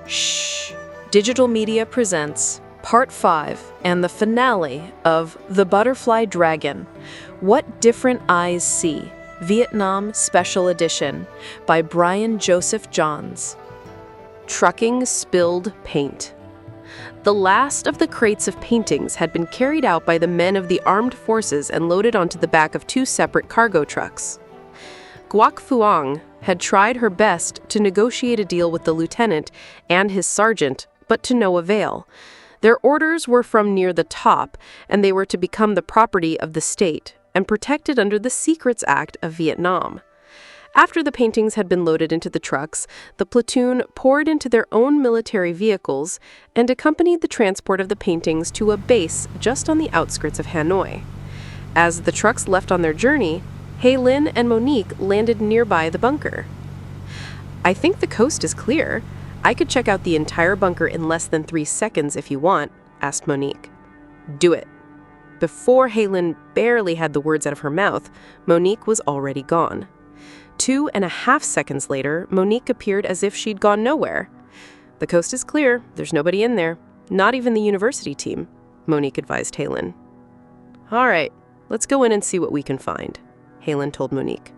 Shhh. Digital Media presents Part 5 and the finale of The Butterfly Dragon, What Different Eyes See, Vietnam Special Edition by Brian Joseph Johns. Trucking spilled paint. The last of the crates of paintings had been carried out by the men of the armed forces and loaded onto the back of two separate cargo trucks. Guoc Phuong had tried her best to negotiate a deal with the lieutenant and his sergeant, but to no avail. Their orders were from near the top, and they were to become the property of the state and protected under the Secrets Act of Vietnam. After the paintings had been loaded into the trucks, the platoon poured into their own military vehicles and accompanied the transport of the paintings to a base just on the outskirts of Hanoi. As the trucks left on their journey, Hey Lin and Monique landed nearby the bunker. "I think the coast is clear. I could check out the entire bunker in less than 3 seconds if you want," asked Monique. "Do it." Before Hey Lin barely had the words out of her mouth, Monique was already gone. 2.5 seconds later, Monique appeared as if she'd gone nowhere. "The coast is clear. There's nobody in there. Not even the university team," Monique advised Hey Lin. "All right, let's go in and see what we can find," Hey Lin told Monique.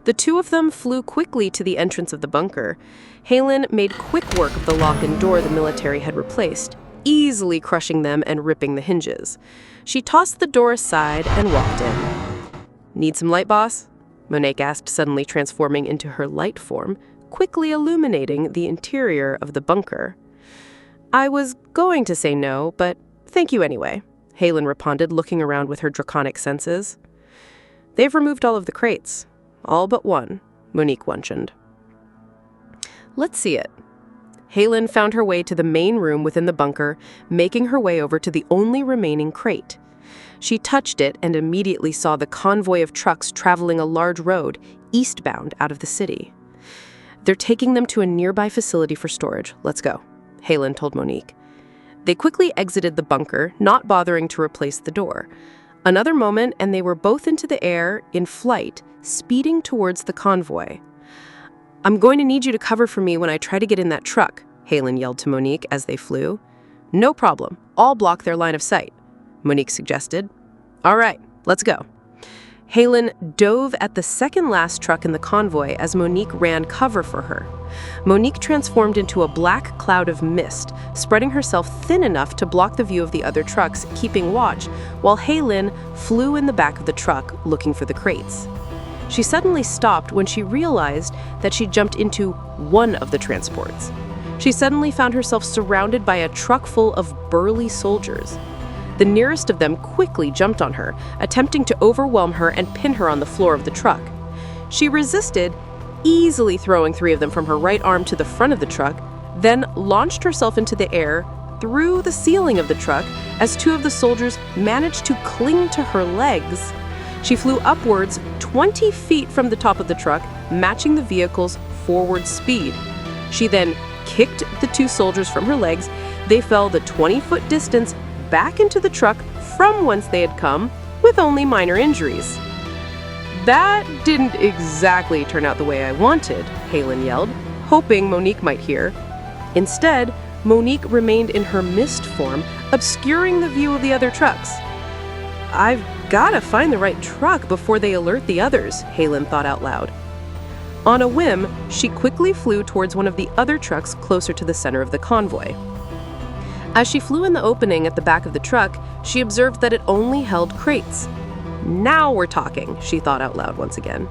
The two of them flew quickly to the entrance of the bunker. Hey Lin made quick work of the lock and door the military had replaced, easily crushing them and ripping the hinges. She tossed the door aside and walked in. "Need some light, boss?" Monique asked, suddenly transforming into her light form, quickly illuminating the interior of the bunker. "I was going to say no, but thank you anyway," Hey Lin responded, looking around with her draconic senses. "They've removed all of the crates. All but one," Monique mentioned. "Let's see it." Hey Lin found her way to the main room within the bunker, making her way over to the only remaining crate. She touched it and immediately saw the convoy of trucks traveling a large road, eastbound out of the city. "They're taking them to a nearby facility for storage. Let's go," Hey Lin told Monique. They quickly exited the bunker, not bothering to replace the door. Another moment, and they were both into the air, in flight, speeding towards the convoy. "I'm going to need you to cover for me when I try to get in that truck," Hey Lin yelled to Monique as they flew. "No problem. I'll block their line of sight," Monique suggested. "All right, let's go." Hey Lin dove at the second-last truck in the convoy as Monique ran cover for her. Monique transformed into a black cloud of mist, spreading herself thin enough to block the view of the other trucks, keeping watch, while Hey Lin flew in the back of the truck, looking for the crates. She suddenly stopped when she realized that she jumped into one of the transports. She suddenly found herself surrounded by a truck full of burly soldiers. The nearest of them quickly jumped on her, attempting to overwhelm her and pin her on the floor of the truck. She resisted, easily throwing 3 of them from her right arm to the front of the truck, then launched herself into the air through the ceiling of the truck as 2 of the soldiers managed to cling to her legs. She flew upwards 20 feet from the top of the truck, matching the vehicle's forward speed. She then kicked the 2 soldiers from her legs. They fell the 20-foot distance back into the truck from whence they had come, with only minor injuries. "That didn't exactly turn out the way I wanted," Hey Lin yelled, hoping Monique might hear. Instead, Monique remained in her mist form, obscuring the view of the other trucks. "I've got to find the right truck before they alert the others," Hey Lin thought out loud. On a whim, she quickly flew towards one of the other trucks closer to the center of the convoy. As she flew in the opening at the back of the truck, she observed that it only held crates. "Now we're talking," she thought out loud once again.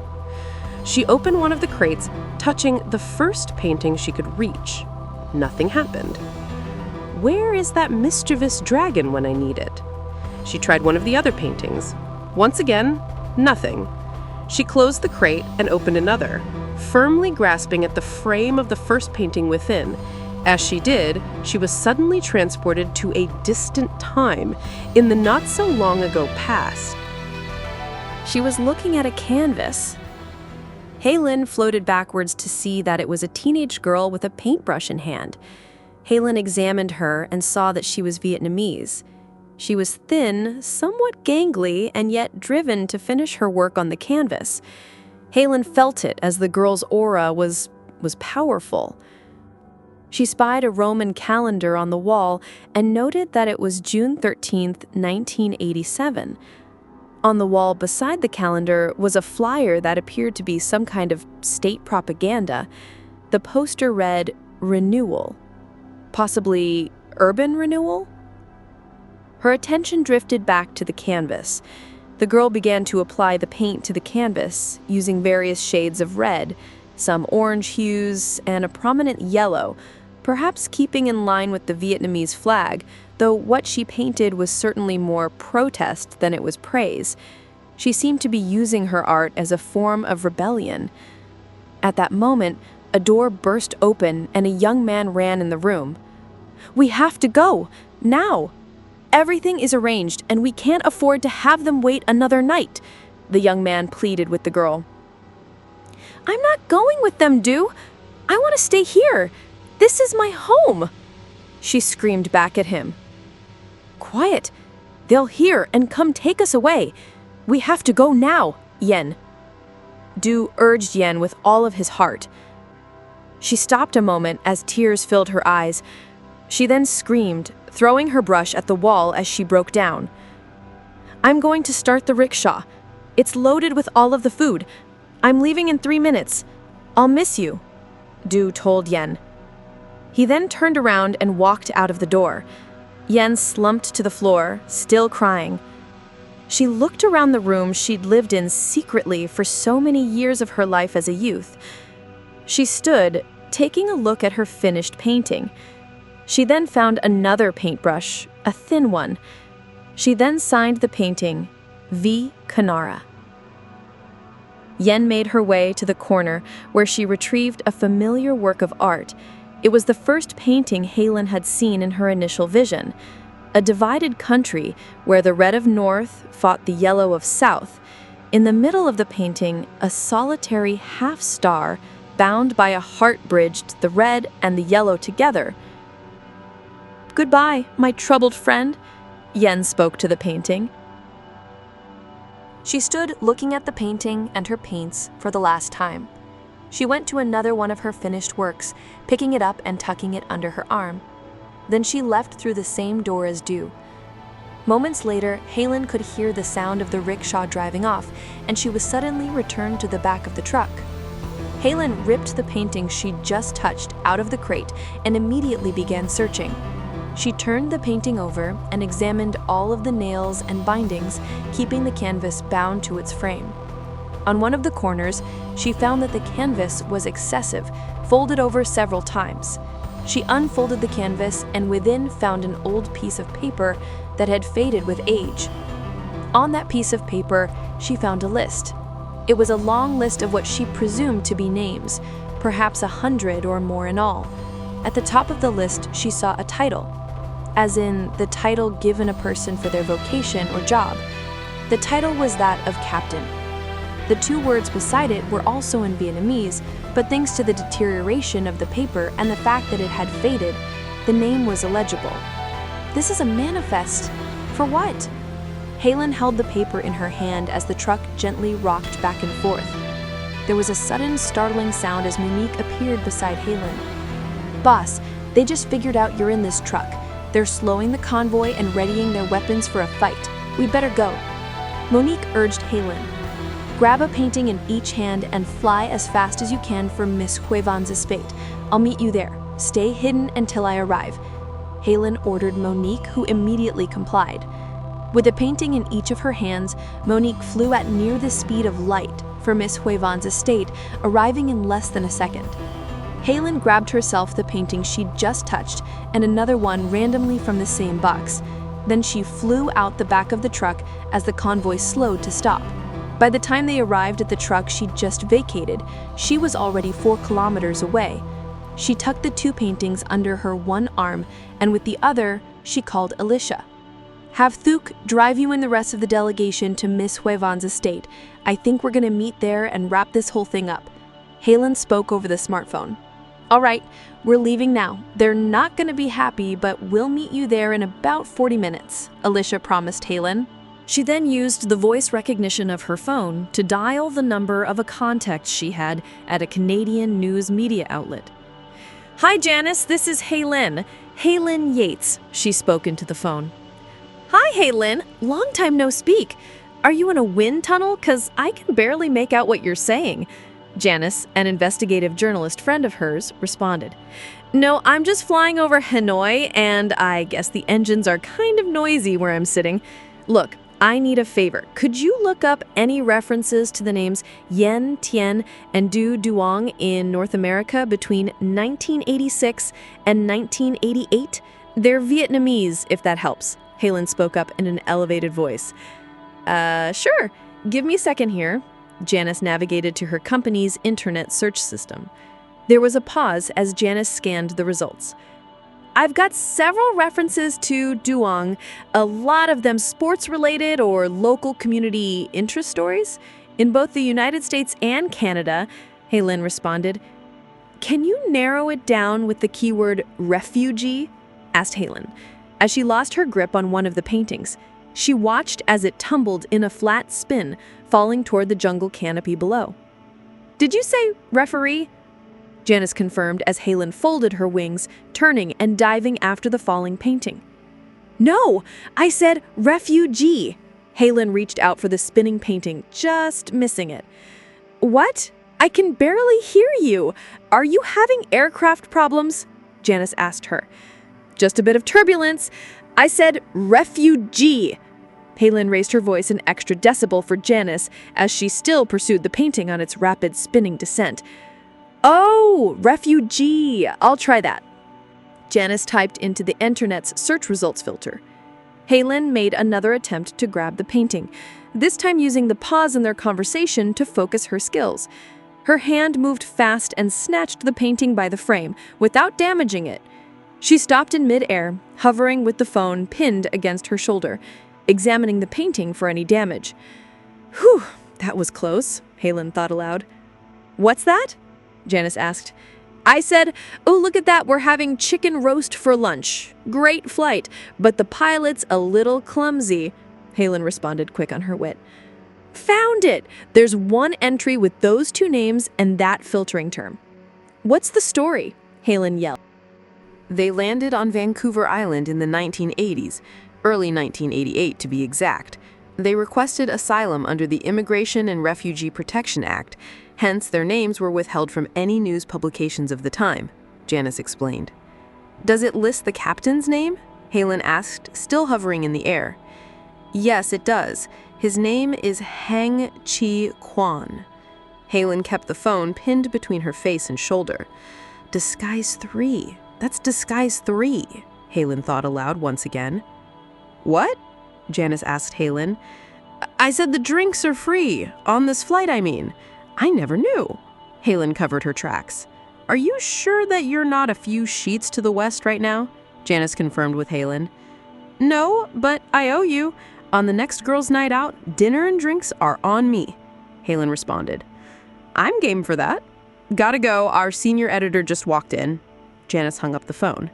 She opened one of the crates, touching the first painting she could reach. Nothing happened. "Where is that mischievous dragon when I need it?" She tried one of the other paintings. Once again, nothing. She closed the crate and opened another, firmly grasping at the frame of the first painting within. As she did, she was suddenly transported to a distant time in the not-so-long-ago past. She was looking at a canvas. Hey Lin floated backwards to see that it was a teenage girl with a paintbrush in hand. Hey Lin examined her and saw that she was Vietnamese. She was thin, somewhat gangly, and yet driven to finish her work on the canvas. Hey Lin felt it as the girl's aura was powerful. She spied a Roman calendar on the wall and noted that it was June 13th, 1987. On the wall beside the calendar was a flyer that appeared to be some kind of state propaganda. The poster read, "Renewal." Possibly urban renewal? Her attention drifted back to the canvas. The girl began to apply the paint to the canvas, using various shades of red, some orange hues, and a prominent yellow, perhaps keeping in line with the Vietnamese flag, though what she painted was certainly more protest than it was praise. She seemed to be using her art as a form of rebellion. At that moment, a door burst open and a young man ran in the room. "We have to go! Now! Everything is arranged and we can't afford to have them wait another night," the young man pleaded with the girl. "I'm not going with them, Du. I want to stay here. This is my home," she screamed back at him. "Quiet. They'll hear and come take us away. We have to go now, Yen." Du urged Yen with all of his heart. She stopped a moment as tears filled her eyes. She then screamed, throwing her brush at the wall as she broke down. "I'm going to start the rickshaw. It's loaded with all of the food. I'm leaving in 3 minutes. I'll miss you," Du told Yen. He then turned around and walked out of the door. Yen slumped to the floor, still crying. She looked around the room she'd lived in secretly for so many years of her life as a youth. She stood, taking a look at her finished painting. She then found another paintbrush, a thin one. She then signed the painting, V. Kanara. Yen made her way to the corner where she retrieved a familiar work of art. It was the first painting Halen had seen in her initial vision. A divided country where the red of north fought the yellow of south. In the middle of the painting, a solitary half-star bound by a heart bridged the red and the yellow together. "Goodbye, my troubled friend," Yen spoke to the painting. She stood looking at the painting and her paints for the last time. She went to another one of her finished works, picking it up and tucking it under her arm. Then she left through the same door as Du. Moments later, Halen could hear the sound of the rickshaw driving off, and she was suddenly returned to the back of the truck. Halen ripped the painting she'd just touched out of the crate and immediately began searching. She turned the painting over and examined all of the nails and bindings, keeping the canvas bound to its frame. On one of the corners, she found that the canvas was excessive, folded over several times. She unfolded the canvas and within found an old piece of paper that had faded with age. On that piece of paper, she found a list. It was a long list of what she presumed to be names, perhaps 100 or more in all. At the top of the list, she saw a title, as in the title given a person for their vocation or job. The title was that of captain. The 2 words beside it were also in Vietnamese, but thanks to the deterioration of the paper and the fact that it had faded, the name was illegible. This is a manifest. For what? Halen held the paper in her hand as the truck gently rocked back and forth. There was a sudden startling sound as Monique appeared beside Halen. "Boss, they just figured out you're in this truck. They're slowing the convoy and readying their weapons for a fight. We'd better go." Monique urged Halen. "Grab a painting in each hand and fly as fast as you can for Miss Huevan's estate. I'll meet you there. Stay hidden until I arrive." Halen ordered Monique, who immediately complied. With a painting in each of her hands, Monique flew at near the speed of light for Miss Huevan's estate, arriving in less than a second. Halen grabbed herself the painting she'd just touched and another one randomly from the same box. Then she flew out the back of the truck as the convoy slowed to stop. By the time they arrived at the truck she'd just vacated, she was already 4 kilometers away. She tucked the 2 paintings under her one arm, and with the other, she called Alicia. "Have Thuk drive you and the rest of the delegation to Miss Huevan's estate. I think we're gonna meet there and wrap this whole thing up." Halen spoke over the smartphone. "All right, we're leaving now. They're not gonna be happy, but we'll meet you there in about 40 minutes, Alicia promised Halen. She then used the voice recognition of her phone to dial the number of a contact she had at a Canadian news media outlet. Hi, Janice, this is Haylin. Haylin Yates, she spoke into the phone. Hi, Haylin. Long time no speak. Are you in a wind tunnel? 'Cause I can barely make out what you're saying. Janice, an investigative journalist friend of hers, responded. No, I'm just flying over Hanoi, and I guess the engines are kind of noisy where I'm sitting. Look, I need a favor. Could you look up any references to the names Yen, Tien, and Du Duong in North America between 1986 and 1988? They're Vietnamese, if that helps. Haylin spoke up in an elevated voice. Sure. Give me a second here. Janice navigated to her company's internet search system. There was a pause as Janice scanned the results. I've got several references to Duong, a lot of them sports-related or local community interest stories. In both the United States and Canada, Haylin responded. Can you narrow it down with the keyword refugee? Asked Haylin. As she lost her grip on one of the paintings, she watched as it tumbled in a flat spin, falling toward the jungle canopy below. Did you say referee? Janice confirmed as Haylin folded her wings, turning and diving after the falling painting. No, I said refugee. Haylin reached out for the spinning painting, just missing it. What? I can barely hear you. Are you having aircraft problems? Janice asked her. Just a bit of turbulence. I said refugee. Haylin raised her voice an extra decibel for Janice as she still pursued the painting on its rapid spinning descent. Oh, refugee. I'll try that. Janice typed into the internet's search results filter. Haylin made another attempt to grab the painting, this time using the pause in their conversation to focus her skills. Her hand moved fast and snatched the painting by the frame without damaging it. She stopped in mid-air, hovering with the phone pinned against her shoulder, examining the painting for any damage. Whew, that was close, Haylin thought aloud. What's that? Janice asked. I said, oh, look at that, we're having chicken roast for lunch. Great flight, but the pilot's a little clumsy. Haylin responded quick on her wit. Found it! There's one entry with those two names and that filtering term. What's the story? Haylin yelled. They landed on Vancouver Island in the 1980s, early 1988 to be exact. They requested asylum under the Immigration and Refugee Protection Act. Hence, their names were withheld from any news publications of the time, Janice explained. Does it list the captain's name? Haylin asked, still hovering in the air. Yes, it does. His name is Hang Chi Kwan. Haylin kept the phone pinned between her face and shoulder. Disguise 3. That's Disguise 3, Haylin thought aloud once again. What? Janice asked Haylin. I said the drinks are free. On this flight, I mean. I never knew. Haylin covered her tracks. Are you sure that you're not a few sheets to the west right now? Janice confirmed with Haylin. No, but I owe you. On the next girls' night out, dinner and drinks are on me, Haylin responded. I'm game for that. Gotta go, our senior editor just walked in. Janice hung up the phone.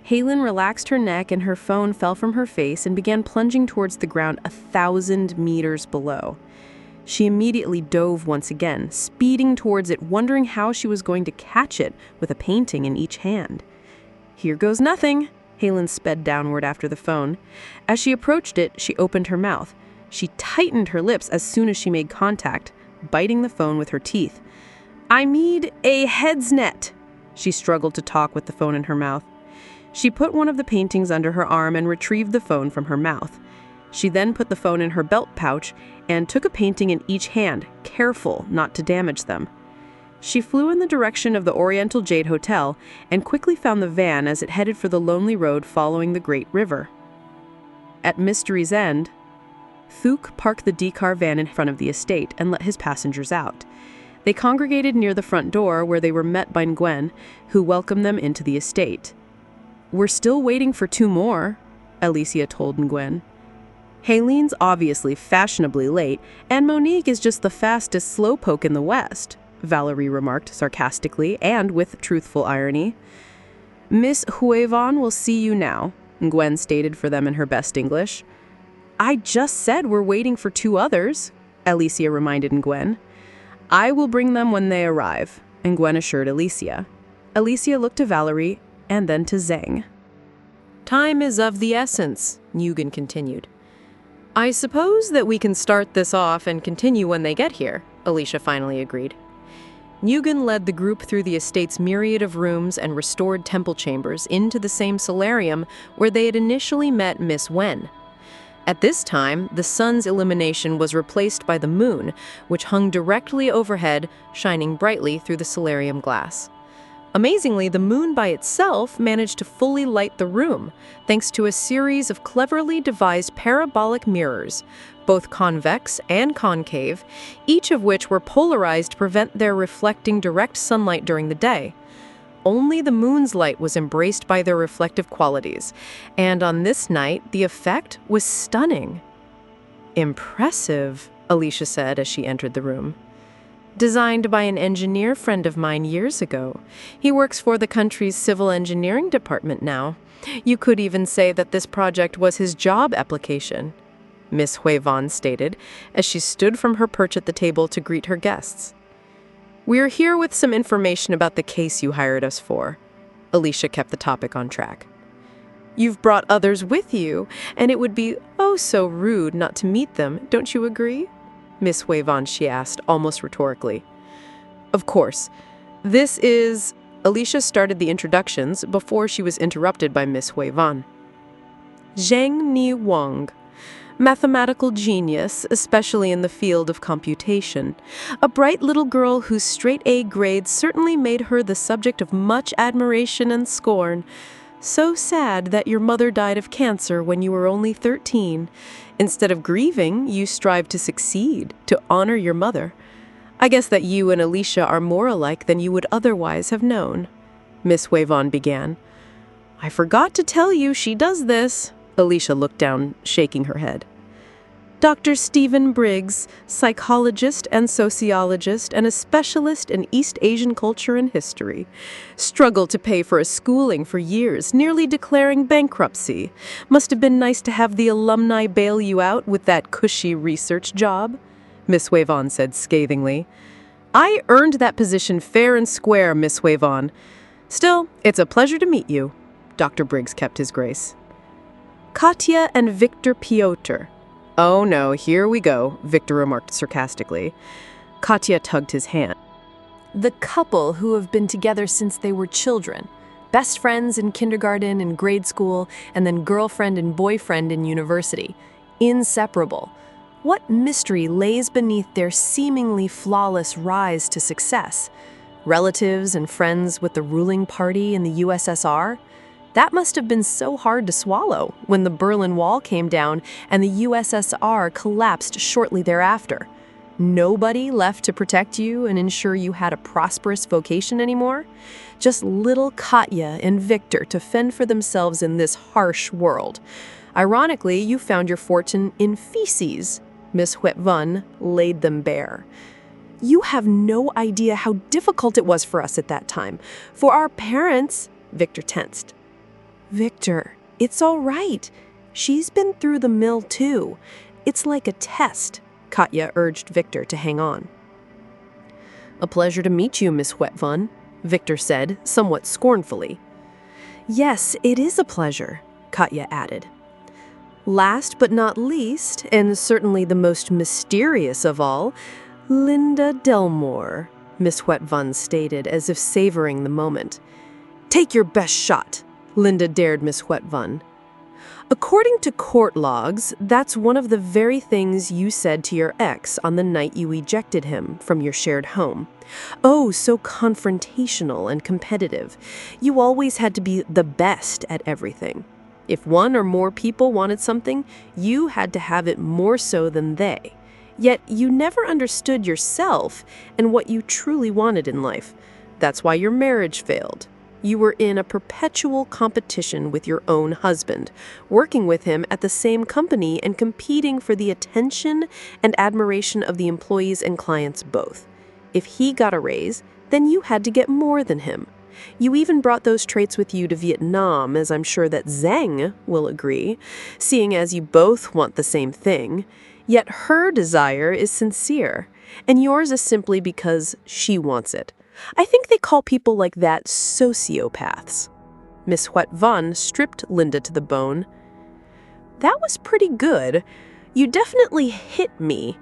Haylin relaxed her neck and her phone fell from her face and began plunging towards the ground 1,000 meters below. She immediately dove once again, speeding towards it, wondering how she was going to catch it with a painting in each hand. Here goes nothing. Haylin sped downward after the phone. As she approached it, she opened her mouth. She tightened her lips as soon as she made contact, biting the phone with her teeth. I need a head's net. She struggled to talk with the phone in her mouth. She put one of the paintings under her arm and retrieved the phone from her mouth. She then put the phone in her belt pouch and took a painting in each hand, careful not to damage them. She flew in the direction of the Oriental Jade Hotel and quickly found the van as it headed for the lonely road following the Great River. At Mystery's End, Thuc parked the D-car van in front of the estate and let his passengers out. They congregated near the front door where they were met by Nguyen, who welcomed them into the estate. We're still waiting for 2 more, Alicia told Nguyen. Haylene's obviously fashionably late, and Monique is just the fastest slowpoke in the West, Valerie remarked sarcastically and with truthful irony. Miss Huevon will see you now, Nguyen stated for them in her best English. I just said we're waiting for 2 others, Alicia reminded Nguyen. I will bring them when they arrive, Nguyen assured Alicia. Alicia looked to Valerie and then to Zhang. Time is of the essence, Nguyen continued. I suppose that we can start this off and continue when they get here, Alicia finally agreed. Nguyen led the group through the estate's myriad of rooms and restored temple chambers into the same solarium where they had initially met Miss Wen. At this time, the sun's illumination was replaced by the moon, which hung directly overhead, shining brightly through the solarium glass. Amazingly, the moon by itself managed to fully light the room, thanks to a series of cleverly devised parabolic mirrors, both convex and concave, each of which were polarized to prevent their reflecting direct sunlight during the day. Only the moon's light was embraced by their reflective qualities, and on this night, the effect was stunning. Impressive, Alicia said as she entered the room. Designed by an engineer friend of mine years ago. He works for the country's civil engineering department now. You could even say that this project was his job application, Miss Huivon stated as she stood from her perch at the table to greet her guests. We're here with some information about the case you hired us for. Alicia kept the topic on track. You've brought others with you, and it would be oh so rude not to meet them, don't you agree? Miss Huivon, she asked, almost rhetorically. Of course. This is... Alicia started the introductions before she was interrupted by Miss Huivon. Zhang Ni Wang. Mathematical genius, especially in the field of computation. A bright little girl whose straight A grades certainly made her the subject of much admiration and scorn. So sad that your mother died of cancer when you were only 13. Instead of grieving, you strive to succeed, to honor your mother. I guess that you and Alicia are more alike than you would otherwise have known. Miss Huivon began. I forgot to tell you she does this. Alicia looked down, shaking her head. Dr. Stephen Briggs, psychologist and sociologist and a specialist in East Asian culture and history. Struggled to pay for a schooling for years, nearly declaring bankruptcy. Must have been nice to have the alumni bail you out with that cushy research job, Miss Huivon said scathingly. I earned that position fair and square, Miss Huivon. Still, it's a pleasure to meet you. Dr. Briggs kept his grace. Katya and Victor Piotr. Oh no, here we go, Victor remarked sarcastically. Katya tugged his hand. The couple who have been together since they were children. Best friends in kindergarten and grade school, and then girlfriend and boyfriend in university. Inseparable. What mystery lays beneath their seemingly flawless rise to success? Relatives and friends with the ruling party in the USSR? That must have been so hard to swallow when the Berlin Wall came down and the USSR collapsed shortly thereafter. Nobody left to protect you and ensure you had a prosperous vocation anymore? Just little Katya and Victor to fend for themselves in this harsh world. Ironically, you found your fortune in feces. Miss Huivon laid them bare. You have no idea how difficult it was for us at that time. For our parents, Victor tensed. Victor, it's all right. She's been through the mill too. It's like a test, Katya urged Victor to hang on. A pleasure to meet you, Miss Huivon, Victor said, somewhat scornfully. Yes, it is a pleasure, Katya added. Last but not least, and certainly the most mysterious of all, Linda Delmore, Miss Huivon stated as if savoring the moment. Take your best shot, Linda dared Miss Huivon. According to court logs, that's one of the very things you said to your ex on the night you ejected him from your shared home. Oh, so confrontational and competitive. You always had to be the best at everything. If one or more people wanted something, you had to have it more so than they. Yet you never understood yourself and what you truly wanted in life. That's why your marriage failed. You were in a perpetual competition with your own husband, working with him at the same company and competing for the attention and admiration of the employees and clients both. If he got a raise, then you had to get more than him. You even brought those traits with you to Vietnam, as I'm sure that Zhang will agree, seeing as you both want the same thing. Yet her desire is sincere, and yours is simply because she wants it. I think they call people like that sociopaths. Miss Huet Van stripped Linda to the bone. That was pretty good. You definitely hit me.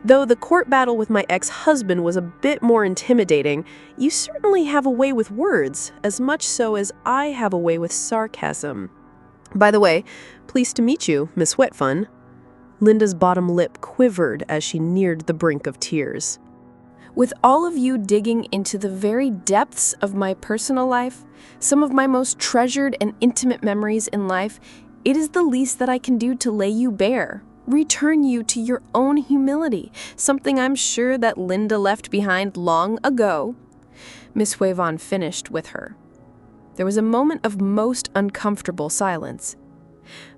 Though the court battle with my ex-husband was a bit more intimidating, you certainly have a way with words, as much so as I have a way with sarcasm. By the way, pleased to meet you, Miss Huet Van. Linda's bottom lip quivered as she neared the brink of tears. With all of you digging into the very depths of my personal life, some of my most treasured and intimate memories in life, it is the least that I can do to lay you bare, return you to your own humility, something I'm sure that Linda left behind long ago. Miss Huet Van finished with her. There was a moment of most uncomfortable silence.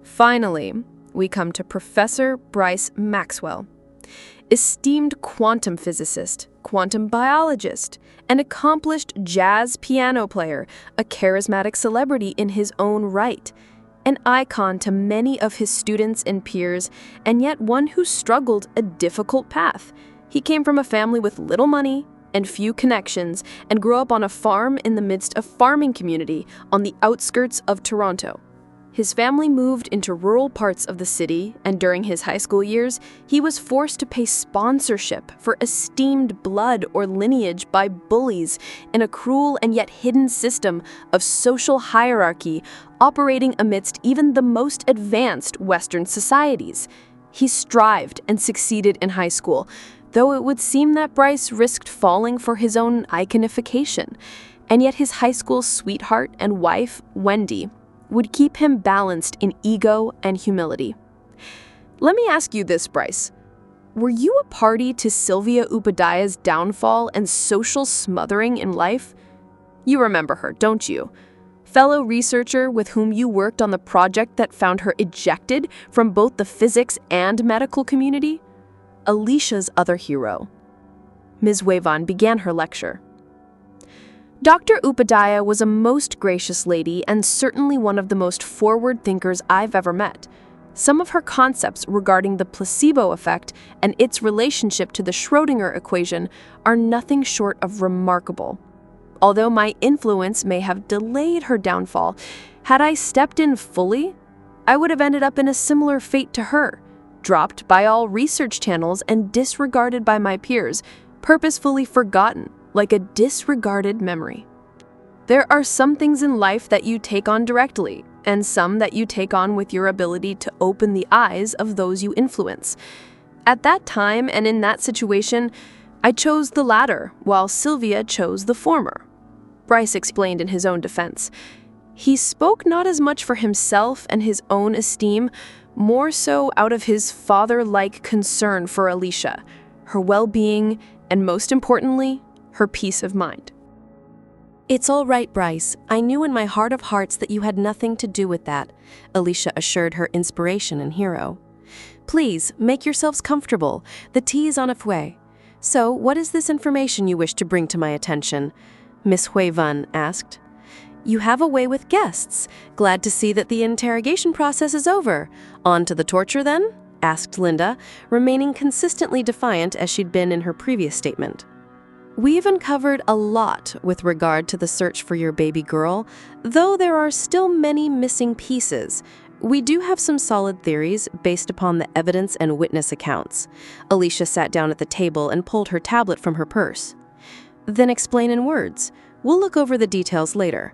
Finally, we come to Professor Bryce Maxwell. Esteemed quantum physicist, quantum biologist, an accomplished jazz piano player, a charismatic celebrity in his own right, an icon to many of his students and peers, and yet one who struggled a difficult path. He came from a family with little money and few connections and grew up on a farm in the midst of farming community on the outskirts of Toronto. His family moved into rural parts of the city, and during his high school years, he was forced to pay sponsorship for esteemed blood or lineage by bullies in a cruel and yet hidden system of social hierarchy operating amidst even the most advanced Western societies. He strived and succeeded in high school, though it would seem that Bryce risked falling for his own iconification, and yet his high school sweetheart and wife, Wendy, would keep him balanced in ego and humility. Let me ask you this, Bryce. Were you a party to Sylvia Upadhyay's downfall and social smothering in life? You remember her, don't you? Fellow researcher with whom you worked on the project that found her ejected from both the physics and medical community? Alicia's other hero. Ms. Huet Van began her lecture. Dr. Upadhyaya was a most gracious lady and certainly one of the most forward thinkers I've ever met. Some of her concepts regarding the placebo effect and its relationship to the Schrödinger equation are nothing short of remarkable. Although my influence may have delayed her downfall, had I stepped in fully, I would have ended up in a similar fate to her, dropped by all research channels and disregarded by my peers, purposefully forgotten, like a disregarded memory. There are some things in life that you take on directly, and some that you take on with your ability to open the eyes of those you influence. At that time and in that situation, I chose the latter, while Sylvia chose the former. Bryce explained in his own defense. He spoke not as much for himself and his own esteem, more so out of his father-like concern for Alicia, her well-being, and most importantly, her peace of mind. It's all right, Bryce. I knew in my heart of hearts that you had nothing to do with that, Alicia assured her inspiration and hero. Please, make yourselves comfortable. The tea is on its way. So, what is this information you wish to bring to my attention? Miss Huet Van asked. You have a way with guests. Glad to see that the interrogation process is over. On to the torture, then? Asked Linda, remaining consistently defiant as she'd been in her previous statement. We've uncovered a lot with regard to the search for your baby girl, though there are still many missing pieces. We do have some solid theories based upon the evidence and witness accounts. Alicia sat down at the table and pulled her tablet from her purse. Then explain in words. We'll look over the details later,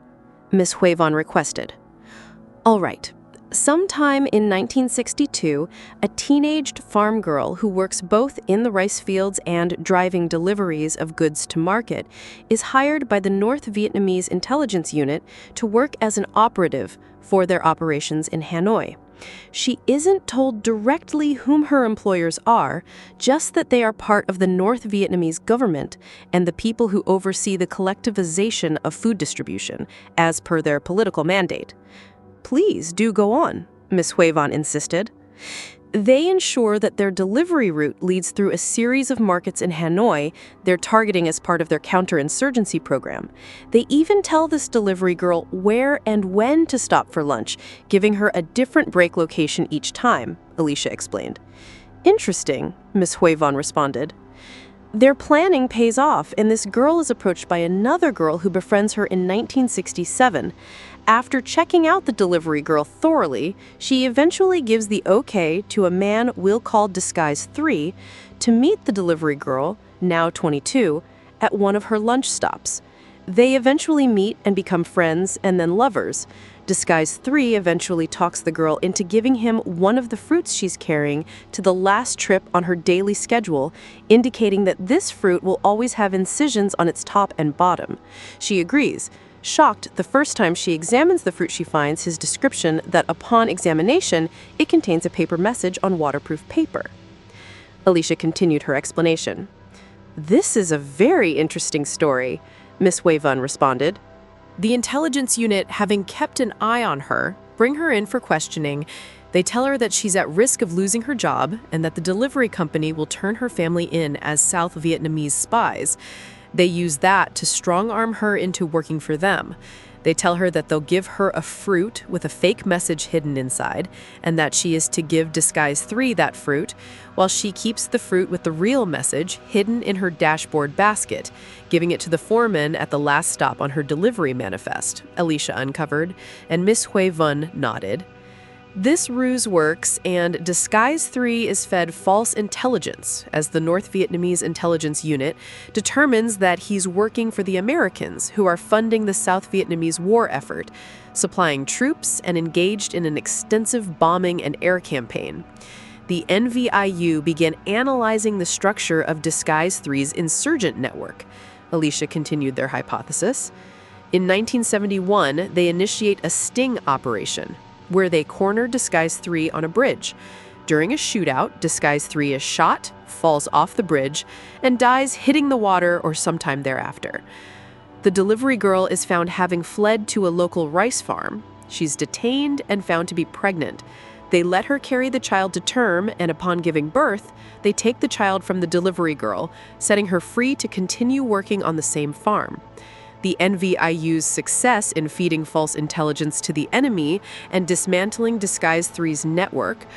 Miss Huet Van requested. All right. Sometime in 1962, a teenaged farm girl who works both in the rice fields and driving deliveries of goods to market is hired by the North Vietnamese Intelligence Unit to work as an operative for their operations in Hanoi. She isn't told directly whom her employers are, just that they are part of the North Vietnamese government and the people who oversee the collectivization of food distribution, as per their political mandate. Please do go on, Miss Huet Van insisted. They ensure that their delivery route leads through a series of markets in Hanoi they're targeting as part of their counterinsurgency program. They even tell this delivery girl where and when to stop for lunch, giving her a different break location each time, Alicia explained. Interesting, Miss Huet Van responded. Their planning pays off, and this girl is approached by another girl who befriends her in 1967. After checking out the delivery girl thoroughly, she eventually gives the okay to a man we'll call Disguise 3 to meet the delivery girl, now 22, at one of her lunch stops. They eventually meet and become friends and then lovers. Disguise 3 eventually talks the girl into giving him one of the fruits she's carrying to the last trip on her daily schedule, indicating that this fruit will always have incisions on its top and bottom. She agrees. Shocked the first time she examines the fruit, she finds his description that upon examination, it contains a paper message on waterproof paper. Alicia continued her explanation. "This is a very interesting story," Miss Wayvun responded. The intelligence unit, having kept an eye on her, bring her in for questioning. They tell her that she's at risk of losing her job and that the delivery company will turn her family in as South Vietnamese spies. They use that to strong-arm her into working for them. They tell her that they'll give her a fruit with a fake message hidden inside, and that she is to give Disguise 3 that fruit, while she keeps the fruit with the real message hidden in her dashboard basket, giving it to the foreman at the last stop on her delivery manifest, Alicia uncovered, and Miss Hui Vun nodded. This ruse works, and Disguise 3 is fed false intelligence as the North Vietnamese intelligence unit determines that he's working for the Americans who are funding the South Vietnamese war effort, supplying troops and engaged in an extensive bombing and air campaign. The NVIU began analyzing the structure of Disguise 3's insurgent network. Alicia continued their hypothesis. In 1971, they initiate a sting operation, where they corner Disguise 3 on a bridge. During a shootout, Disguise 3 is shot, falls off the bridge, and dies hitting the water or sometime thereafter. The delivery girl is found having fled to a local rice farm. She's detained and found to be pregnant. They let her carry the child to term, and upon giving birth, they take the child from the delivery girl, setting her free to continue working on the same farm. The NVIU's success in feeding false intelligence to the enemy and dismantling Disguise 3's network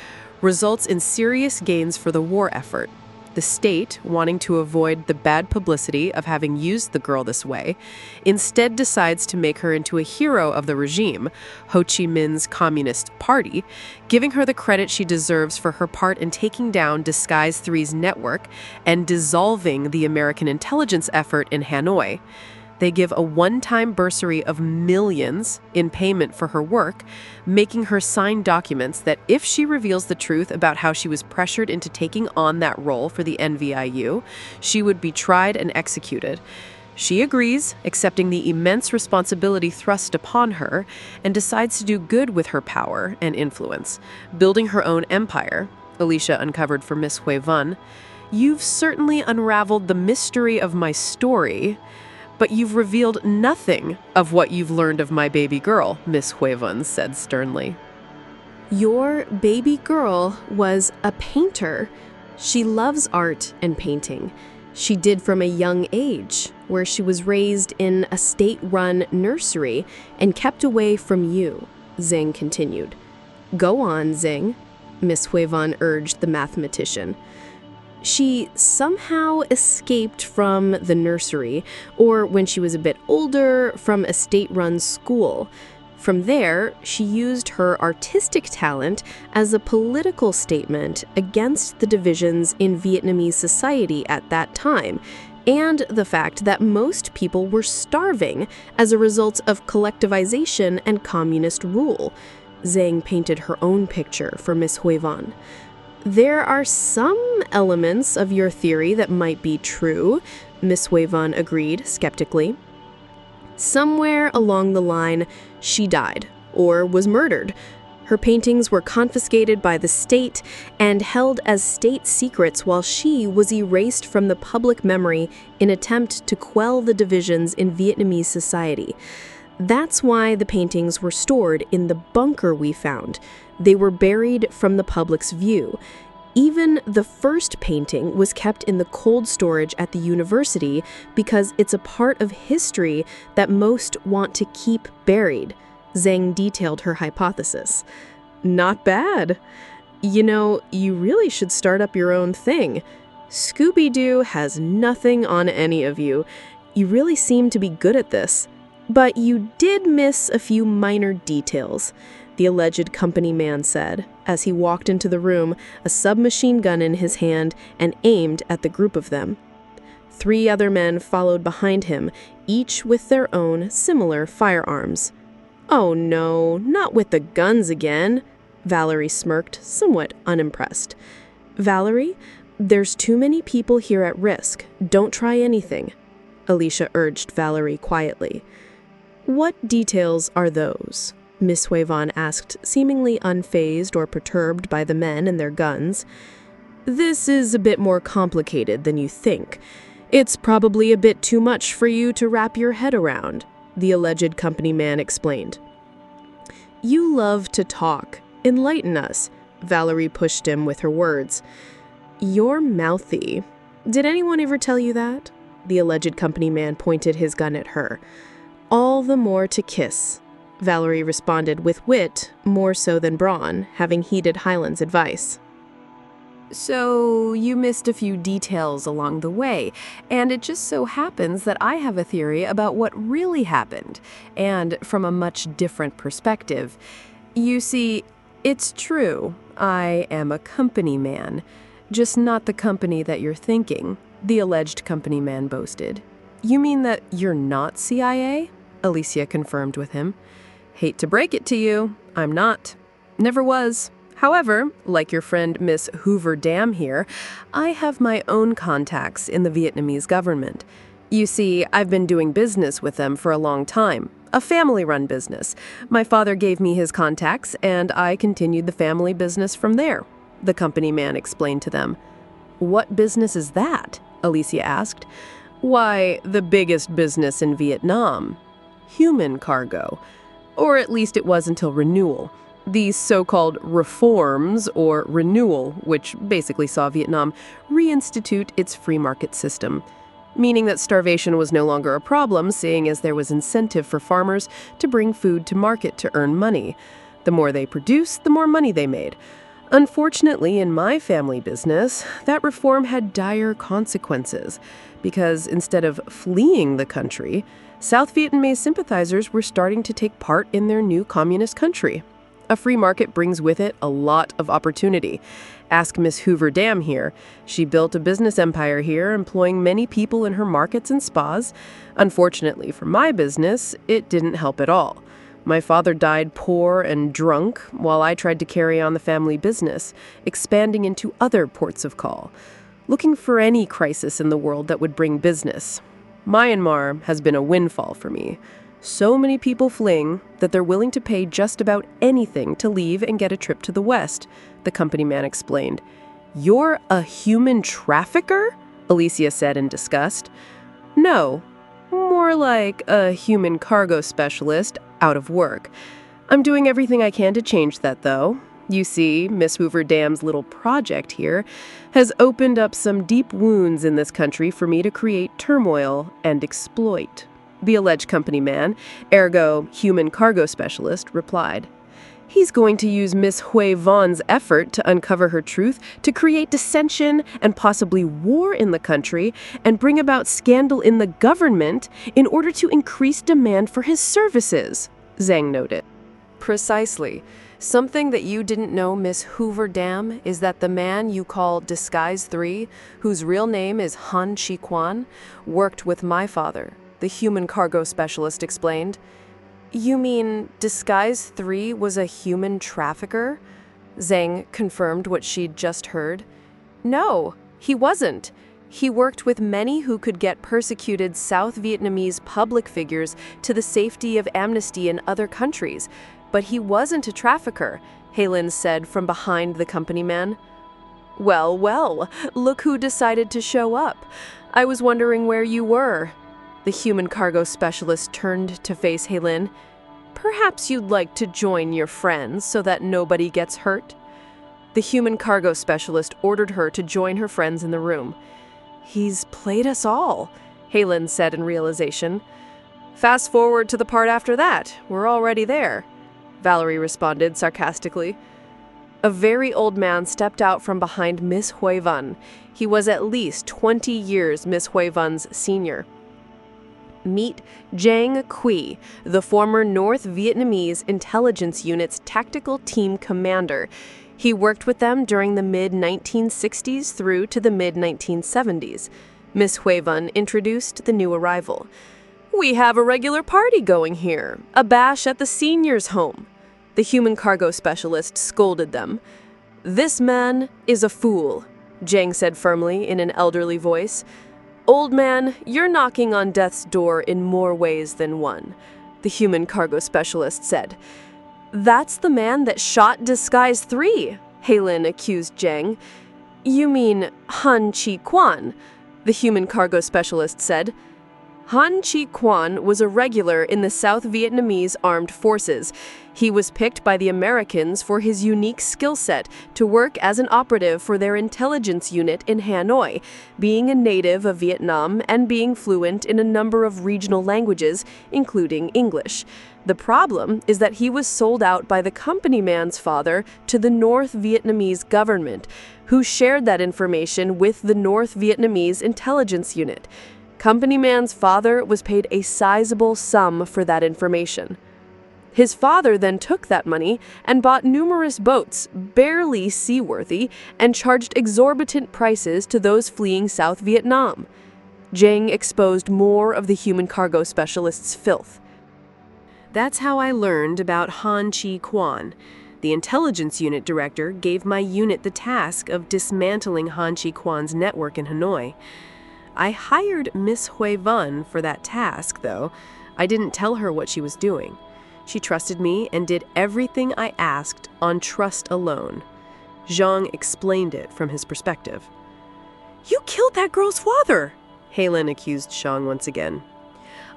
results in serious gains for the war effort. The state, wanting to avoid the bad publicity of having used the girl this way, instead decides to make her into a hero of the regime, Ho Chi Minh's Communist Party, giving her the credit she deserves for her part in taking down Disguise 3's network and dissolving the American intelligence effort in Hanoi. They give a one-time bursary of millions in payment for her work, making her sign documents that if she reveals the truth about how she was pressured into taking on that role for the NVIU, she would be tried and executed. She agrees, accepting the immense responsibility thrust upon her, and decides to do good with her power and influence, building her own empire. Alicia uncovered for Miss Hui Vun. "You've certainly unraveled the mystery of my story, but you've revealed nothing of what you've learned of my baby girl," Miss Huevun said sternly. "Your baby girl was a painter. She loves art and painting. She did from a young age, where she was raised in a state-run nursery and kept away from you," Zhang continued. "Go on, Zhang," Miss Huevun urged the mathematician. "She somehow escaped from the nursery, or when she was a bit older, from a state-run school. From there, she used her artistic talent as a political statement against the divisions in Vietnamese society at that time, and the fact that most people were starving as a result of collectivization and communist rule." Zhang painted her own picture for Miss Huevun. "There are some elements of your theory that might be true," Miss Huevun agreed skeptically. "Somewhere along the line, she died or was murdered. Her paintings were confiscated by the state and held as state secrets while she was erased from the public memory in attempt to quell the divisions in Vietnamese society. That's why the paintings were stored in the bunker we found. They were buried from the public's view. Even the first painting was kept in the cold storage at the university because it's a part of history that most want to keep buried." Zhang detailed her hypothesis. "Not bad. You know, you really should start up your own thing." Scooby-Doo has nothing on any of you. You really seem to be good at this. But you did miss a few minor details, the alleged company man said, as he walked into the room, a submachine gun in his hand, and aimed at the group of them. 3 other men followed behind him, each with their own similar firearms. "Oh no, not with the guns again," Valerie smirked, somewhat unimpressed. "Valerie, there's too many people here at risk. Don't try anything," Alicia urged Valerie quietly. "What details are those?" Miss Huevon asked, seemingly unfazed or perturbed by the men and their guns. "This is a bit more complicated than you think. It's probably a bit too much for you to wrap your head around," the alleged company man explained. "You love to talk. Enlighten us," Valerie pushed him with her words. "You're mouthy. Did anyone ever tell you that?" The alleged company man pointed his gun at her. "All the more to kiss," Valerie responded with wit, more so than brawn, having heeded Hyland's advice. So you missed a few details along the way, and it just so happens that I have a theory about what really happened, and from a much different perspective. You see, it's true, I am a company man, just not the company that you're thinking, the alleged company man boasted. "You mean that you're not CIA?" Alicia confirmed with him. "Hate to break it to you, I'm not. Never was. However, like your friend Miss Hoover Dam here, I have my own contacts in the Vietnamese government. You see, I've been doing business with them for a long time, a family-run business. My father gave me his contacts, and I continued the family business from there," the company man explained to them. "What business is that?" Alicia asked. "Why, the biggest business in Vietnam. Human cargo. Or at least it was until renewal. These so-called reforms, or renewal, which basically saw Vietnam reinstitute its free market system, meaning that starvation was no longer a problem, seeing as there was incentive for farmers to bring food to market to earn money. The more they produced, the more money they made. Unfortunately, in my family business, that reform had dire consequences, because instead of fleeing the country, South Vietnamese sympathizers were starting to take part in their new communist country. A free market brings with it a lot of opportunity. Ask Miss Hoover Dam here. She built a business empire here, employing many people in her markets and spas. Unfortunately for my business, it didn't help at all. My father died poor and drunk while I tried to carry on the family business, expanding into other ports of call, looking for any crisis in the world that would bring business. Myanmar has been a windfall for me. So many people fleeing that they're willing to pay just about anything to leave and get a trip to the West, the company man explained. "You're a human trafficker?" Alicia said in disgust. "No, more like a human cargo specialist out of work. I'm doing everything I can to change that, though. You see, Miss Hoover Dam's little project here has opened up some deep wounds in this country for me to create turmoil and exploit," the alleged company man, ergo human cargo specialist, replied. "He's going to use Miss Hui Von's effort to uncover her truth to create dissension and possibly war in the country and bring about scandal in the government in order to increase demand for his services," Zhang noted. "Precisely. Something that you didn't know, Miss Hoover Dam, is that the man you call Disguise 3, whose real name is Han Chi Kwan, worked with my father," the human cargo specialist explained. "You mean Disguise 3 was a human trafficker?" Zhang confirmed what she'd just heard. "No, he wasn't. He worked with many who could get persecuted South Vietnamese public figures to the safety of amnesty in other countries. But he wasn't a trafficker," Halen said from behind the company man. "Well, well, look who decided to show up. I was wondering where you were." The human cargo specialist turned to face Halen. "Perhaps you'd like to join your friends so that nobody gets hurt?" The human cargo specialist ordered her to join her friends in the room. "He's played us all," Halen said in realization. "Fast forward to the part after that. We're already there," Valerie responded sarcastically. A very old man stepped out from behind Miss Hui Wan. He was at least 20 years Miss Hui Wan's senior. Meet Giang Quy, the former North Vietnamese Intelligence Unit's tactical team commander. He worked with them during the mid-1960s through to the mid-1970s. Miss Hui Wan introduced the new arrival. "We have a regular party going here, a bash at the seniors' home." The human cargo specialist scolded them. "This man is a fool," Giang said firmly in an elderly voice. "Old man, you're knocking on death's door in more ways than one," the human cargo specialist said. "That's the man that shot Disguise 3, Halen accused Giang. "You mean Han Chi Quan," the human cargo specialist said. Han Chi Quan was a regular in the South Vietnamese Armed Forces. He was picked by the Americans for his unique skill set to work as an operative for their intelligence unit in Hanoi, being a native of Vietnam and being fluent in a number of regional languages, including English. The problem is that he was sold out by the company man's father to the North Vietnamese government, who shared that information with the North Vietnamese intelligence unit. Company man's father was paid a sizable sum for that information. His father then took that money and bought numerous boats, barely seaworthy, and charged exorbitant prices to those fleeing South Vietnam. Giang exposed more of the human cargo specialist's filth. "That's how I learned about Han Chi Quan. The intelligence unit director gave my unit the task of dismantling Han Chi Quan's network in Hanoi. I hired Miss Hui Wan for that task, though. I didn't tell her what she was doing. She trusted me and did everything I asked on trust alone." Zhang explained it from his perspective. "You killed that girl's father," Halen accused Zhang once again.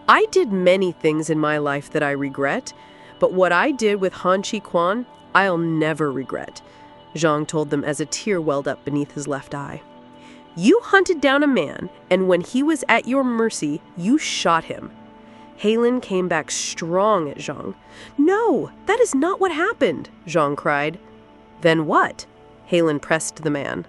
"I did many things in my life that I regret, but what I did with Han Chi Quan, I'll never regret," Zhang told them as a tear welled up beneath his left eye. "You hunted down a man, and when he was at your mercy, you shot him." Halen came back strong at Zhang. "No, that is not what happened," Zhang cried. "Then what?" Halen pressed the man.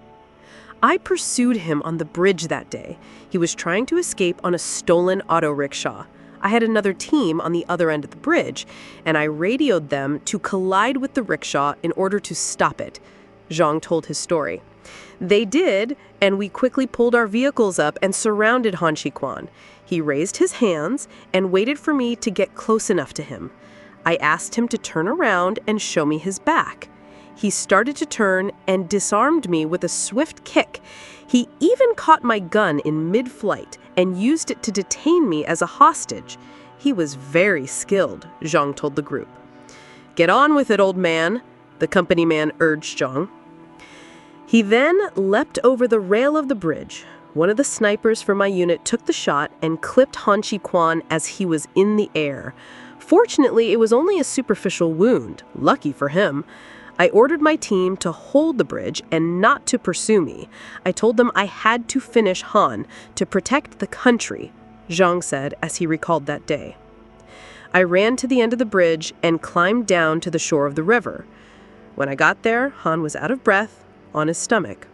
"I pursued him on the bridge that day. He was trying to escape on a stolen auto rickshaw. I had another team on the other end of the bridge, and I radioed them to collide with the rickshaw in order to stop it." Zhang told his story. "They did, and we quickly pulled our vehicles up and surrounded Han Chi Quan. He raised his hands and waited for me to get close enough to him. I asked him to turn around and show me his back. He started to turn and disarmed me with a swift kick. He even caught my gun in mid-flight and used it to detain me as a hostage. He was very skilled," Zhang told the group. "Get on with it, old man," the company man urged Zhang. He then leapt over the rail of the bridge. One of the snipers from my unit took the shot and clipped Han Chi Quan as he was in the air. Fortunately, it was only a superficial wound, lucky for him. I ordered my team to hold the bridge and not to pursue me. I told them I had to finish Han to protect the country, Zhang said as he recalled that day. I ran to the end of the bridge and climbed down to the shore of the river. When I got there, Han was out of breath, on his stomach.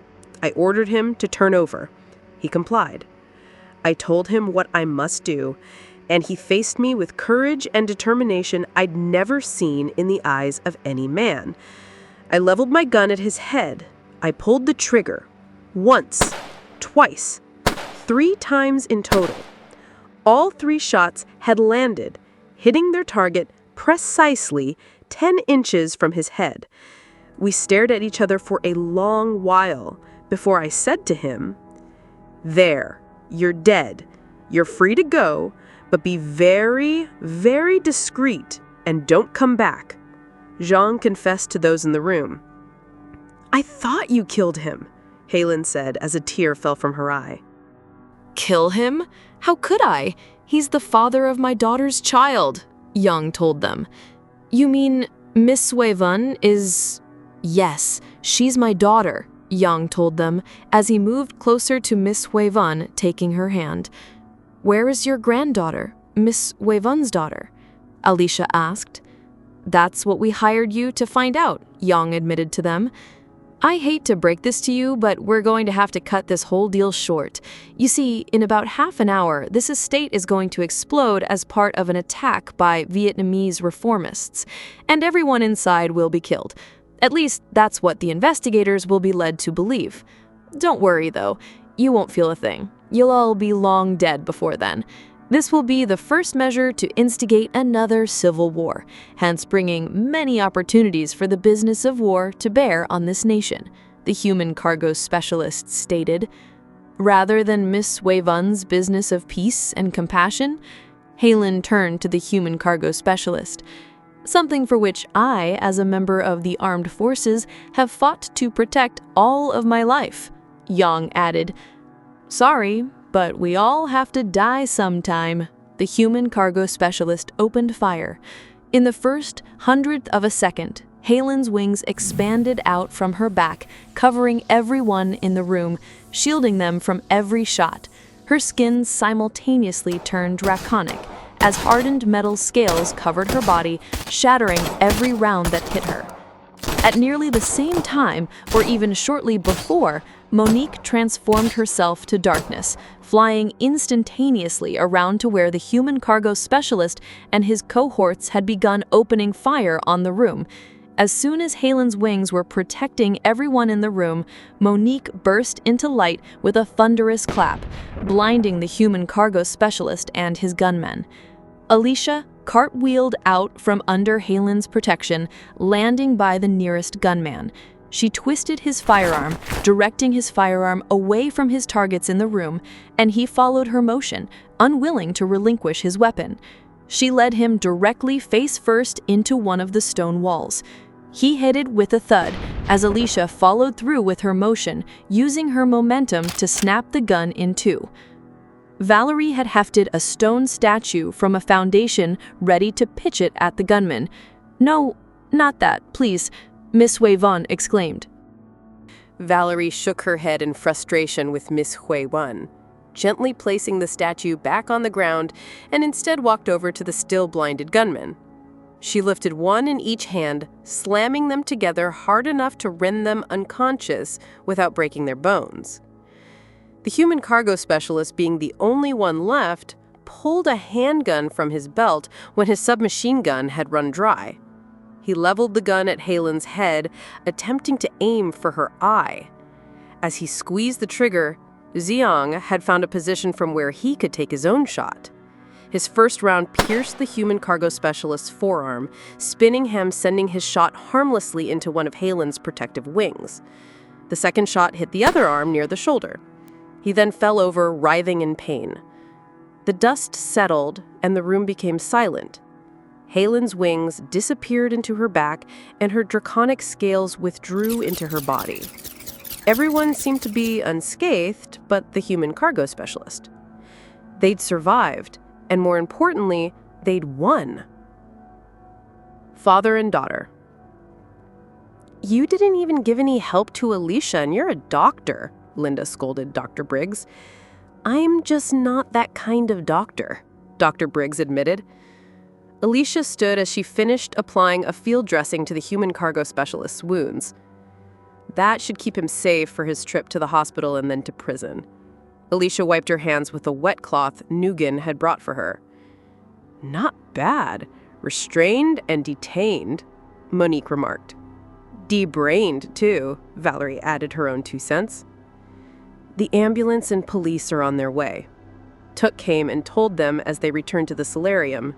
I ordered him to turn over. He complied. I told him what I must do, and he faced me with courage and determination I'd never seen in the eyes of any man. I leveled my gun at his head. I pulled the trigger. Once, twice, 3 times in total. All 3 shots had landed, hitting their target precisely 10 inches from his head. We stared at each other for a long while before I said to him, "There, you're dead. You're free to go, but be very, very discreet and don't come back." Zhang confessed to those in the room. "I thought you killed him," Halen said as a tear fell from her eye. "Kill him? How could I? He's the father of my daughter's child," Yang told them. "You mean Miss Hui Wan is—" "Yes, she's my daughter," Yang told them as he moved closer to Miss Hui Wan, taking her hand. "Where is your granddaughter, Miss Hui Wan's daughter?" Alicia asked. That's what we hired you to find out, Yang admitted to them. I hate to break this to you, but we're going to have to cut this whole deal short. You see, in about half an hour, this estate is going to explode as part of an attack by Vietnamese reformists, and everyone inside will be killed. At least, that's what the investigators will be led to believe. Don't worry, though. You won't feel a thing. You'll all be long dead before then. This will be the first measure to instigate another civil war, hence bringing many opportunities for the business of war to bear on this nation, the human cargo specialist stated. Rather than Miss Wei Vun's business of peace and compassion, Halen turned to the human cargo specialist, something for which I, as a member of the armed forces, have fought to protect all of my life, Yang added. Sorry, but we all have to die sometime. The human cargo specialist opened fire. In the first 100th of a second, Halen's wings expanded out from her back, covering everyone in the room, shielding them from every shot. Her skin simultaneously turned draconic, as hardened metal scales covered her body, shattering every round that hit her. At nearly the same time, or even shortly before, Monique transformed herself to darkness, flying instantaneously around to where the human cargo specialist and his cohorts had begun opening fire on the room. As soon as Halen's wings were protecting everyone in the room, Monique burst into light with a thunderous clap, blinding the human cargo specialist and his gunmen. Alicia cartwheeled out from under Halen's protection, landing by the nearest gunman. She twisted his firearm, directing his firearm away from his targets in the room, and he followed her motion, unwilling to relinquish his weapon. She led him directly face first into one of the stone walls. He hit it with a thud, as Alicia followed through with her motion, using her momentum to snap the gun in two. Valerie had hefted a stone statue from a foundation, ready to pitch it at the gunman. "No, not that, please," Miss Wei Vun exclaimed. Valerie shook her head in frustration with Miss Hui Wen, gently placing the statue back on the ground and instead walked over to the still blinded gunman. She lifted one in each hand, slamming them together hard enough to rend them unconscious without breaking their bones. The human cargo specialist, being the only one left, pulled a handgun from his belt when his submachine gun had run dry. He leveled the gun at Halen's head, attempting to aim for her eye. As he squeezed the trigger, Xiang had found a position from where he could take his own shot. His first round pierced the human cargo specialist's forearm, spinning him, sending his shot harmlessly into one of Halen's protective wings. The second shot hit the other arm near the shoulder. He then fell over, writhing in pain. The dust settled, and the room became silent. Halen's wings disappeared into her back, and her draconic scales withdrew into her body. Everyone seemed to be unscathed, but the human cargo specialist. They'd survived, and more importantly, they'd won. Father and daughter. "You didn't even give any help to Alicia, and you're a doctor," Linda scolded Dr. Briggs. "I'm just not that kind of doctor," Dr. Briggs admitted. Alicia stood as she finished applying a field dressing to the human cargo specialist's wounds. That should keep him safe for his trip to the hospital and then to prison. Alicia wiped her hands with a wet cloth Nugan had brought for her. "Not bad. Restrained and detained," Monique remarked. "De-brained, too," Valerie added her own 2 cents. "The ambulance and police are on their way." Tuk came and told them as they returned to the solarium.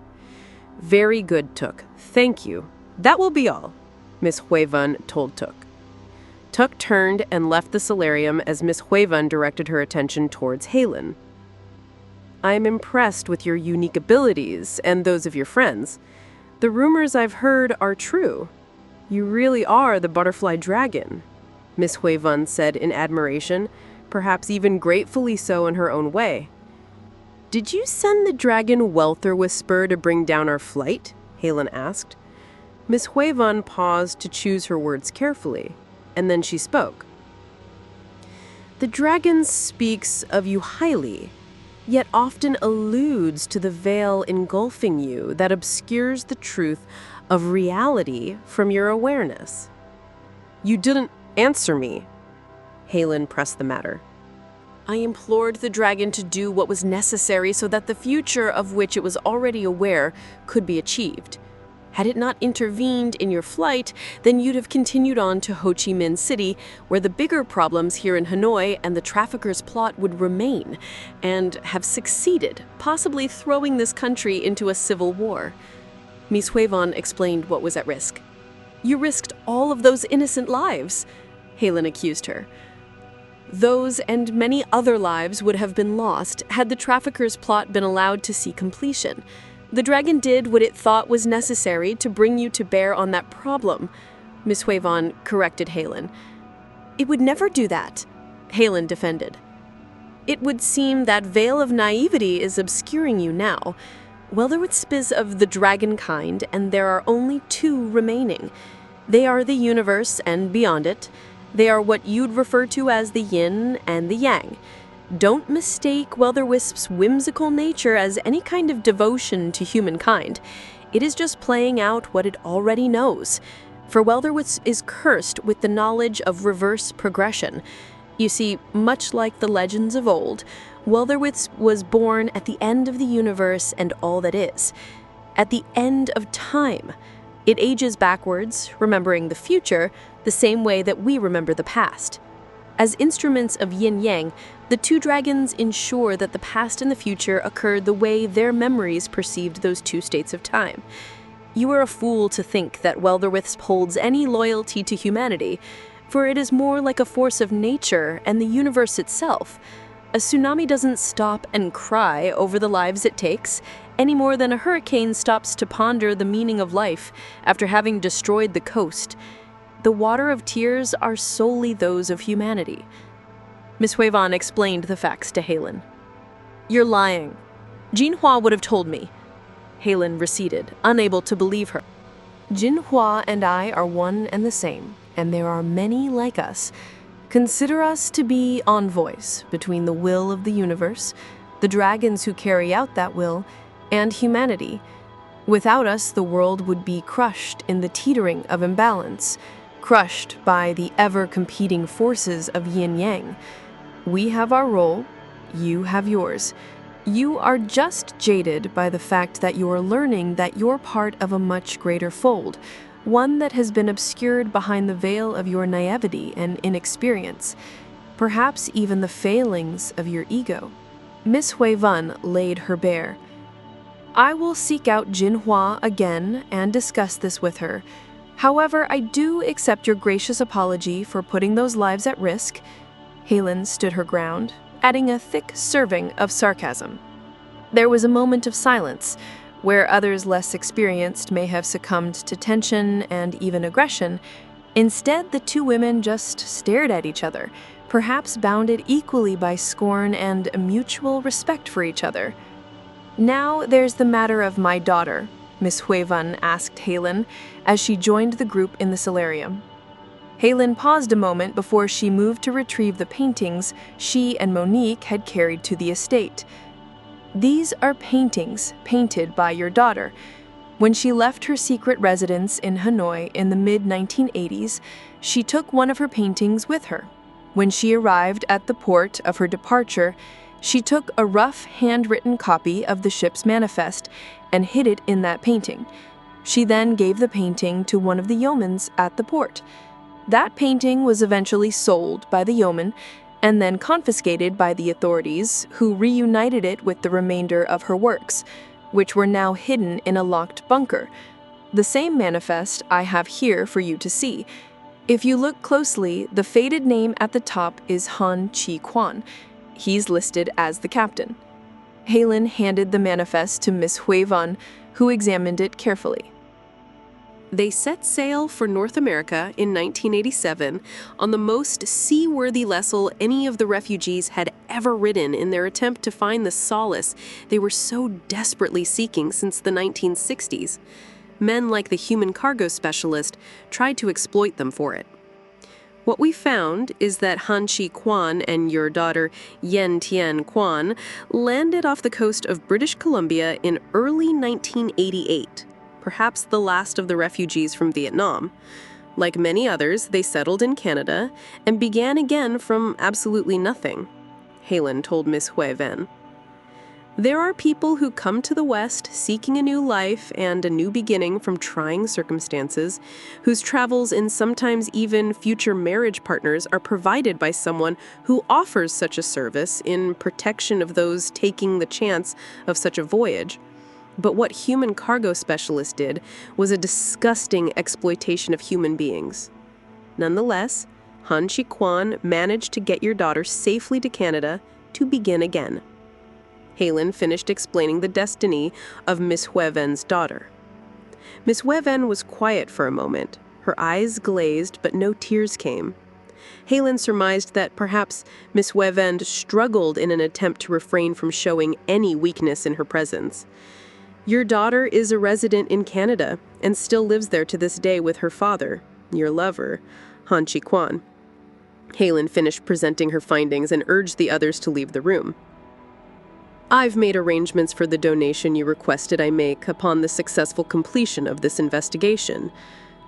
"Very good, Tuk. Thank you. That will be all," Miss Hui Vun told Tuk. Tuk turned and left the solarium as Miss Hui Vun directed her attention towards Halen. "I am impressed with your unique abilities and those of your friends. The rumors I've heard are true. You really are the butterfly dragon," Miss Hui Vun said in admiration, perhaps even gratefully so in her own way. "Did you send the dragon Welther Whisper to bring down our flight?" Halen asked. Miss Hui Vun paused to choose her words carefully, and then she spoke. "The dragon speaks of you highly, yet often alludes to the veil engulfing you that obscures the truth of reality from your awareness. You didn't answer me. Halen pressed the matter. I implored the dragon to do what was necessary so that the future of which it was already aware could be achieved. Had it not intervened in your flight, then you'd have continued on to Ho Chi Minh City, where the bigger problems here in Hanoi and the traffickers' plot would remain, and have succeeded, possibly throwing this country into a civil war. Miss Huevon explained what was at risk. You risked all of those innocent lives, Halen accused her. Those and many other lives would have been lost had the traffickers' plot been allowed to see completion. The dragon did what it thought was necessary to bring you to bear on that problem, Miss Huevon corrected Halen. It would never do that, Halen defended. It would seem that veil of naivety is obscuring you now. Well, there would spiz of the dragon kind, and there are only two remaining. They are the universe and beyond it. They are what you'd refer to as the yin and the yang. Don't mistake Weltherwisp's whimsical nature as any kind of devotion to humankind. It is just playing out what it already knows. For Weltherwisp is cursed with the knowledge of reverse progression. You see, much like the legends of old, Weltherwisp was born at the end of the universe and all that is. At the end of time. It ages backwards, remembering the future, the same way that we remember the past. As instruments of yin-yang, the two dragons ensure that the past and the future occurred the way their memories perceived those two states of time. You are a fool to think that Weltherwisp holds any loyalty to humanity, for it is more like a force of nature and the universe itself. A tsunami doesn't stop and cry over the lives it takes, any more than a hurricane stops to ponder the meaning of life after having destroyed the coast. The water of tears are solely those of humanity. Miss Huevon explained the facts to Halen. You're lying. Jinhua would have told me. Halen receded, unable to believe her. Jinhua and I are one and the same, and there are many like us. Consider us to be envoys between the will of the universe, the dragons who carry out that will, and humanity. Without us, the world would be crushed in the teetering of imbalance, crushed by the ever-competing forces of yin-yang. We have our role, you have yours. You are just jaded by the fact that you are learning that you're part of a much greater fold, one that has been obscured behind the veil of your naivety and inexperience, perhaps even the failings of your ego. Miss Huevon laid her bare. I will seek out Jinhua again and discuss this with her. However, I do accept your gracious apology for putting those lives at risk. Halen stood her ground, adding a thick serving of sarcasm. There was a moment of silence, where others less experienced may have succumbed to tension and even aggression. Instead, the two women just stared at each other, perhaps bounded equally by scorn and a mutual respect for each other. Now there's the matter of my daughter, Miss Huevon asked Halen as she joined the group in the solarium. Halen paused a moment before she moved to retrieve the paintings she and Monique had carried to the estate. These are paintings painted by your daughter. When she left her secret residence in Hanoi in the mid-1980s, she took one of her paintings with her. When she arrived at the port of her departure, she took a rough handwritten copy of the ship's manifest and hid it in that painting. She then gave the painting to one of the yeomans at the port. That painting was eventually sold by the yeoman and then confiscated by the authorities, who reunited it with the remainder of her works, which were now hidden in a locked bunker. The same manifest I have here for you to see. If you look closely, the faded name at the top is Han Chi Quan. He's listed as the captain. Halen handed the manifest to Miss Huevon, who examined it carefully. They set sail for North America in 1987 on the most seaworthy vessel any of the refugees had ever ridden in their attempt to find the solace they were so desperately seeking since the 1960s. Men like the human cargo specialist tried to exploit them for it. What we found is that Han Chi Quan and your daughter Yen Tian Quan landed off the coast of British Columbia in early 1988. perhaps the last of the refugees from Vietnam. Like many others, they settled in Canada and began again from absolutely nothing, Helen told Miss Hui Ven. There are people who come to the West seeking a new life and a new beginning from trying circumstances, whose travels and sometimes even future marriage partners are provided by someone who offers such a service in protection of those taking the chance of such a voyage. But what human cargo specialists did was a disgusting exploitation of human beings. Nonetheless, Han Chi-Kwan managed to get your daughter safely to Canada to begin again. Helen finished explaining the destiny of Miss Hui Ven's daughter. Miss Hui Ven was quiet for a moment. Her eyes glazed, but no tears came. Helen surmised that perhaps Miss Hui Ven struggled in an attempt to refrain from showing any weakness in her presence. Your daughter is a resident in Canada and still lives there to this day with her father, your lover, Han Chi-Kwan. Helen finished presenting her findings and urged the others to leave the room. I've made arrangements for the donation you requested I make upon the successful completion of this investigation.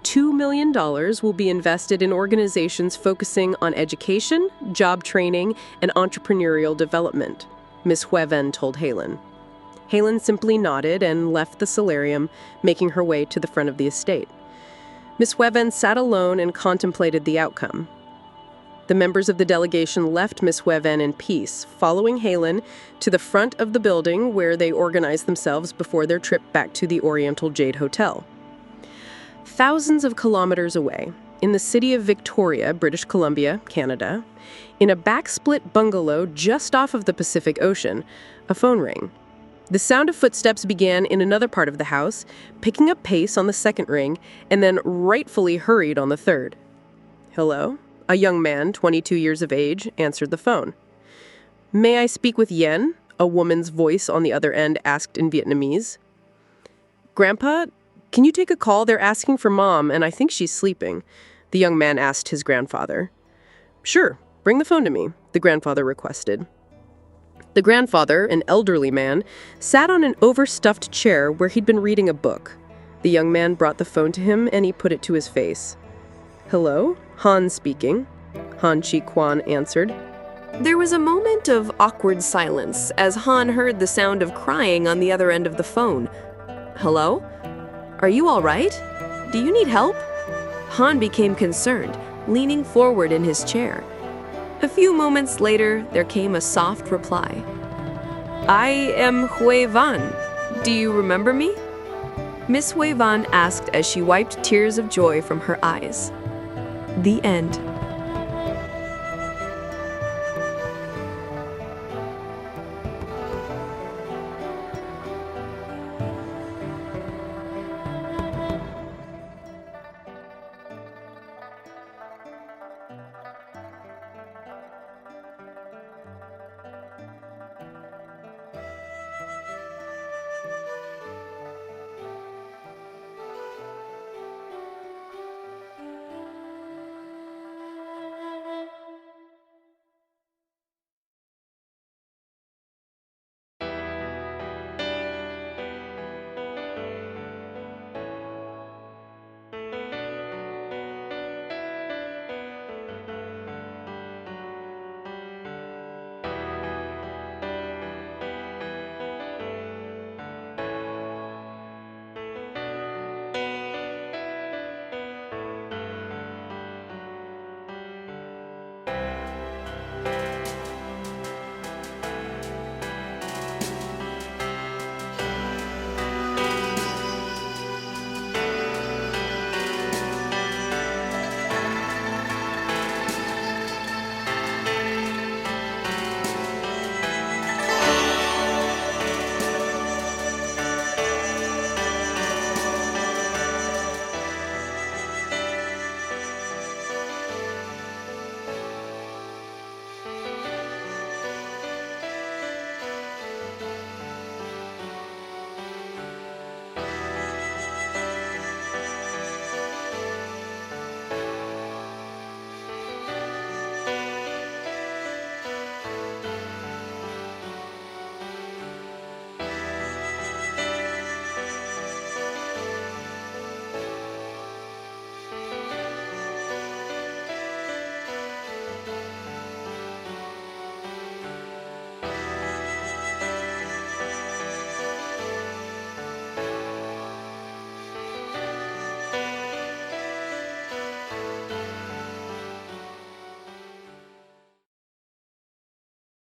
$2 million will be invested in organizations focusing on education, job training, and entrepreneurial development, Miss Hui Ven told Helen. Helen simply nodded and left the solarium, making her way to the front of the estate. Miss Hui Ven sat alone and contemplated the outcome. The members of the delegation left Miss Hui Ven in peace, following Helen to the front of the building where they organized themselves before their trip back to the Oriental Jade Hotel. Thousands of kilometers away, in the city of Victoria, British Columbia, Canada, in a backsplit bungalow just off of the Pacific Ocean, a phone rang. The sound of footsteps began in another part of the house, picking up pace on the second ring, and then rightfully hurried on the third. Hello? A young man, 22 years of age, answered the phone. May I speak with Yen? A woman's voice on the other end asked in Vietnamese. Grandpa, can you take a call? They're asking for Mom, and I think she's sleeping, the young man asked his grandfather. Sure, bring the phone to me, the grandfather requested. The grandfather, an elderly man, sat on an overstuffed chair where he'd been reading a book. The young man brought the phone to him, and he put it to his face. Hello? Han speaking. Han Chi-Kwan answered. There was a moment of awkward silence as Han heard the sound of crying on the other end of the phone. Hello? Are you all right? Do you need help? Han became concerned, leaning forward in his chair. A few moments later, there came a soft reply. I am Hui Van. Do you remember me? Miss Hui Van asked as she wiped tears of joy from her eyes. The end.